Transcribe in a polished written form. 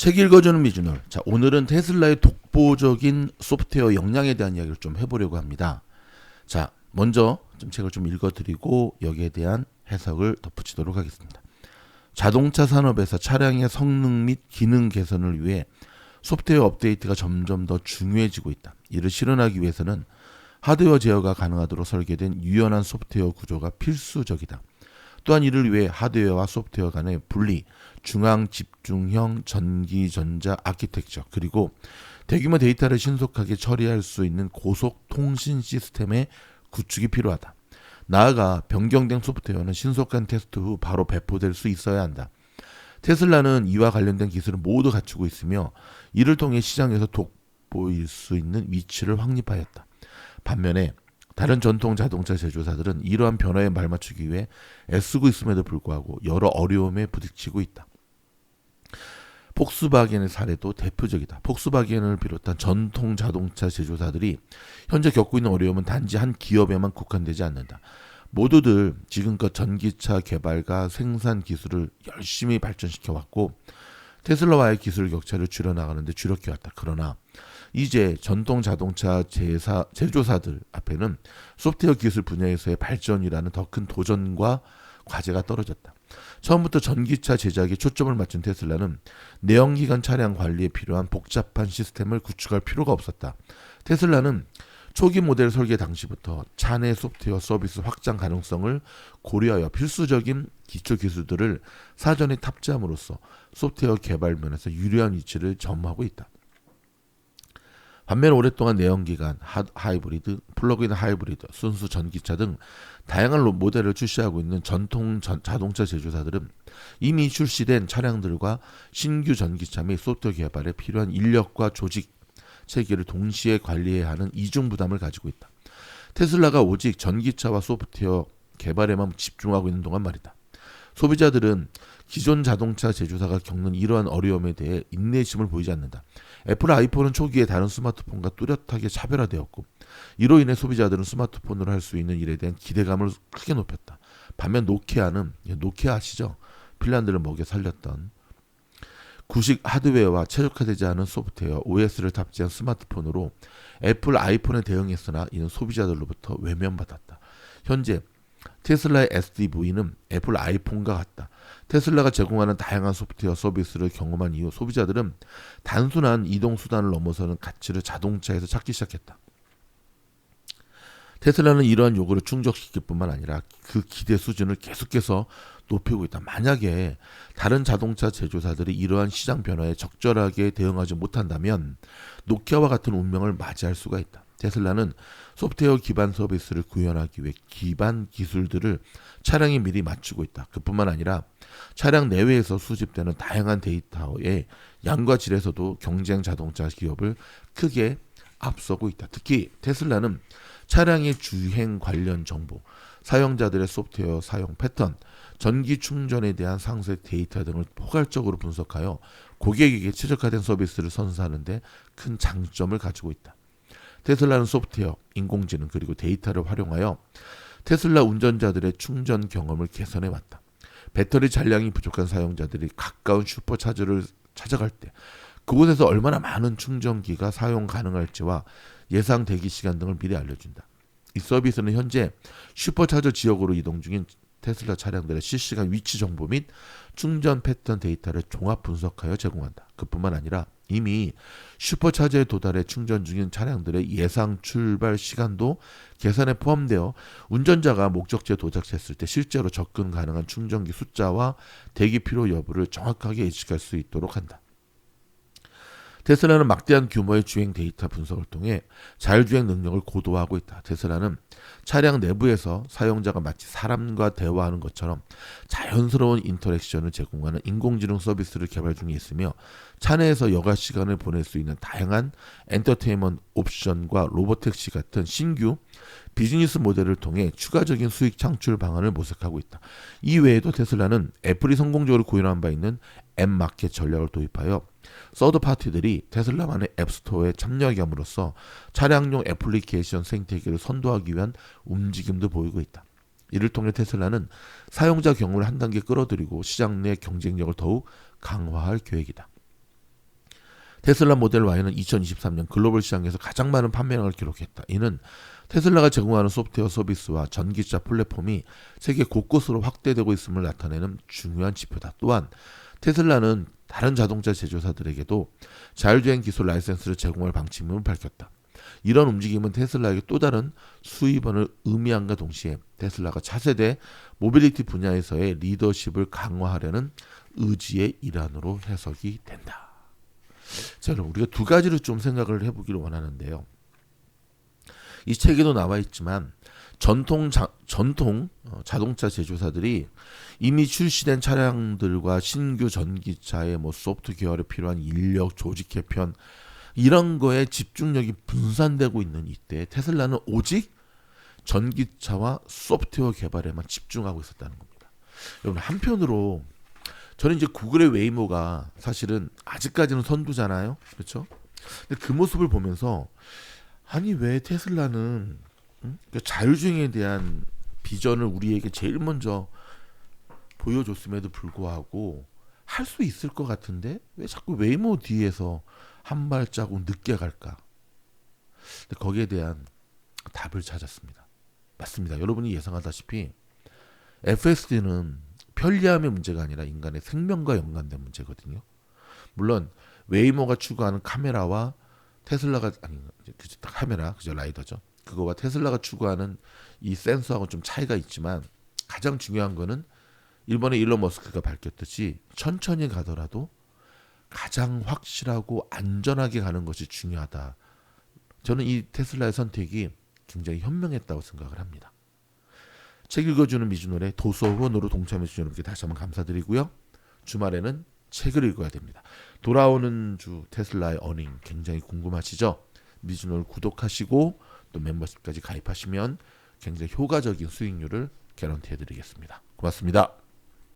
책 읽어주는 미주널. 자, 오늘은 테슬라의 독보적인 소프트웨어 역량에 대한 이야기를 좀 해보려고 합니다. 자, 먼저 좀 책을 좀 읽어드리고 여기에 대한 해석을 덧붙이도록 하겠습니다. 자동차 산업에서 차량의 성능 및 기능 개선을 위해 소프트웨어 업데이트가 점점 더 중요해지고 있다. 이를 실현하기 위해서는 하드웨어 제어가 가능하도록 설계된 유연한 소프트웨어 구조가 필수적이다. 또한 이를 위해 하드웨어와 소프트웨어 간의 분리, 중앙 집중형 전기 전자 아키텍처, 그리고 대규모 데이터를 신속하게 처리할 수 있는 고속 통신 시스템의 구축이 필요하다. 나아가 변경된 소프트웨어는 신속한 테스트 후 바로 배포될 수 있어야 한다. 테슬라는 이와 관련된 기술을 모두 갖추고 있으며 이를 통해 시장에서 돋보일 수 있는 위치를 확립하였다. 반면에 다른 전통 자동차 제조사들은 이러한 변화에 발맞추기 위해 애쓰고 있음에도 불구하고 여러 어려움에 부딪히고 있다. 폭스바겐의 사례도 대표적이다. 폭스바겐을 비롯한 전통 자동차 제조사들이 현재 겪고 있는 어려움은 단지 한 기업에만 국한되지 않는다. 모두들 지금껏 전기차 개발과 생산 기술을 열심히 발전시켜 왔고 테슬라와의 기술 격차를 줄여나가는 데 주력해왔다. 그러나 이제 전통 자동차 제조사들 앞에는 소프트웨어 기술 분야에서의 발전이라는 더 큰 도전과 과제가 떨어졌다. 처음부터 전기차 제작에 초점을 맞춘 테슬라는 내연기관 차량 관리에 필요한 복잡한 시스템을 구축할 필요가 없었다. 테슬라는 초기 모델 설계 당시부터 차내 소프트웨어 서비스 확장 가능성을 고려하여 필수적인 기초 기술들을 사전에 탑재함으로써 소프트웨어 개발 면에서 유리한 위치를 점하고 있다. 반면 오랫동안 내연기관, 하이브리드, 플러그인 하이브리드, 순수 전기차 등 다양한 모델을 출시하고 있는 전통 자동차 제조사들은 이미 출시된 차량들과 신규 전기차 및 소프트웨어 개발에 필요한 인력과 조직, 체계를 동시에 관리해야 하는 이중 부담을 가지고 있다. 테슬라가 오직 전기차와 소프트웨어 개발에만 집중하고 있는 동안 말이다. 소비자들은 기존 자동차 제조사가 겪는 이러한 어려움에 대해 인내심을 보이지 않는다. 애플 아이폰은 초기에 다른 스마트폰과 뚜렷하게 차별화되었고 이로 인해 소비자들은 스마트폰으로 할 수 있는 일에 대한 기대감을 크게 높였다. 반면 노키아는, 노키아 아시죠? 핀란드를 먹여 살렸던 구식 하드웨어와 최적화되지 않은 소프트웨어 OS를 탑재한 스마트폰으로 애플 아이폰에 대응했으나 이는 소비자들로부터 외면받았다. 현재 테슬라의 SDV는 애플 아이폰과 같다. 테슬라가 제공하는 다양한 소프트웨어 서비스를 경험한 이후 소비자들은 단순한 이동 수단을 넘어서는 가치를 자동차에서 찾기 시작했다. 테슬라는 이러한 요구를 충족시킬 뿐만 아니라 그 기대 수준을 계속해서 높이고 있다. 만약에 다른 자동차 제조사들이 이러한 시장 변화에 적절하게 대응하지 못한다면 노키아와 같은 운명을 맞이할 수가 있다. 테슬라는 소프트웨어 기반 서비스를 구현하기 위해 기반 기술들을 차량에 미리 맞추고 있다. 그뿐만 아니라 차량 내외에서 수집되는 다양한 데이터의 양과 질에서도 경쟁 자동차 기업을 크게 앞서고 있다. 특히 테슬라는 차량의 주행 관련 정보, 사용자들의 소프트웨어 사용 패턴, 전기 충전에 대한 상세 데이터 등을 포괄적으로 분석하여 고객에게 최적화된 서비스를 선사하는 데 큰 장점을 가지고 있다. 테슬라는 소프트웨어, 인공지능 그리고 데이터를 활용하여 테슬라 운전자들의 충전 경험을 개선해왔다. 배터리 잔량이 부족한 사용자들이 가까운 슈퍼차저를 찾아갈 때 그곳에서 얼마나 많은 충전기가 사용 가능할지와 예상 대기 시간 등을 미리 알려준다. 이 서비스는 현재 슈퍼차저 지역으로 이동 중인 테슬라 차량들의 실시간 위치 정보 및 충전 패턴 데이터를 종합 분석하여 제공한다. 그뿐만 아니라 이미 슈퍼차저에 도달해 충전 중인 차량들의 예상 출발 시간도 계산에 포함되어 운전자가 목적지에 도착했을 때 실제로 접근 가능한 충전기 숫자와 대기 필요 여부를 정확하게 예측할 수 있도록 한다. 테슬라는 막대한 규모의 주행 데이터 분석을 통해 자율주행 능력을 고도화하고 있다. 테슬라는 차량 내부에서 사용자가 마치 사람과 대화하는 것처럼 자연스러운 인터랙션을 제공하는 인공지능 서비스를 개발 중에 있으며 차내에서 여가 시간을 보낼 수 있는 다양한 엔터테인먼트 옵션과 로보택시 같은 신규 비즈니스 모델을 통해 추가적인 수익 창출 방안을 모색하고 있다. 이 외에도 테슬라는 애플이 성공적으로 구현한 바 있는 앱마켓 전략을 도입하여 서드파티들이 테슬라만의 앱스토어에 참여하게 함으로써 차량용 애플리케이션 생태계를 선도하기 위한 움직임도 보이고 있다. 이를 통해 테슬라는 사용자 경험을 한 단계 끌어들이고 시장 내 경쟁력을 더욱 강화할 계획이다. 테슬라 모델 Y는 2023년 글로벌 시장에서 가장 많은 판매량을 기록했다. 이는 테슬라가 제공하는 소프트웨어 서비스와 전기차 플랫폼이 세계 곳곳으로 확대되고 있음을 나타내는 중요한 지표다. 또한 테슬라는 다른 자동차 제조사들에게도 자율주행 기술 라이센스를 제공할 방침임을 밝혔다. 이런 움직임은 테슬라에게 또 다른 수입원을 의미함과 동시에 테슬라가 차세대 모빌리티 분야에서의 리더십을 강화하려는 의지의 일환으로 해석이 된다. 자, 그럼 우리가 두 가지로 좀 생각을 해보기를 원하는데요. 이 책에도 나와 있지만 전통 자동차 제조사들이 이미 출시된 차량들과 신규 전기차의 소프트웨어에 필요한 인력, 조직 개편 이런 거에 집중력이 분산되고 있는 이때 테슬라는 오직 전기차와 소프트웨어 개발에만 집중하고 있었다는 겁니다. 여러분, 한편으로 저는 이제 구글의 웨이모가 사실은 아직까지는 선두잖아요. 그렇죠? 근데 그 모습을 보면서 아니 왜 테슬라는 자율주행에 대한 비전을 우리에게 제일 먼저 보여줬음에도 불구하고 할 수 있을 것 같은데 왜 자꾸 웨이모 뒤에서 한 발자국 늦게 갈까? 근데 거기에 대한 답을 찾았습니다. 맞습니다. 여러분이 예상하다시피 FSD는 편리함의 문제가 아니라 인간의 생명과 연관된 문제거든요. 물론 웨이모가 추구하는 카메라와 테슬라가 카메라 그죠, 라이더죠. 그거와 테슬라가 추구하는 이 센서하고 좀 차이가 있지만 가장 중요한 거는 일본의 일론 머스크가 밝혔듯이 천천히 가더라도 가장 확실하고 안전하게 가는 것이 중요하다. 저는 이 테슬라의 선택이 굉장히 현명했다고 생각을 합니다. 책 읽어주는 미주노래 도서 후원으로 동참해주신 여러분께 다시 한번 감사드리고요. 주말에는 책을 읽어야 됩니다. 돌아오는 주 테슬라의 어닝 굉장히 궁금하시죠? 미주노를 구독하시고 또 멤버십까지 가입하시면 굉장히 효과적인 수익률을 개런티해드리겠습니다. 고맙습니다.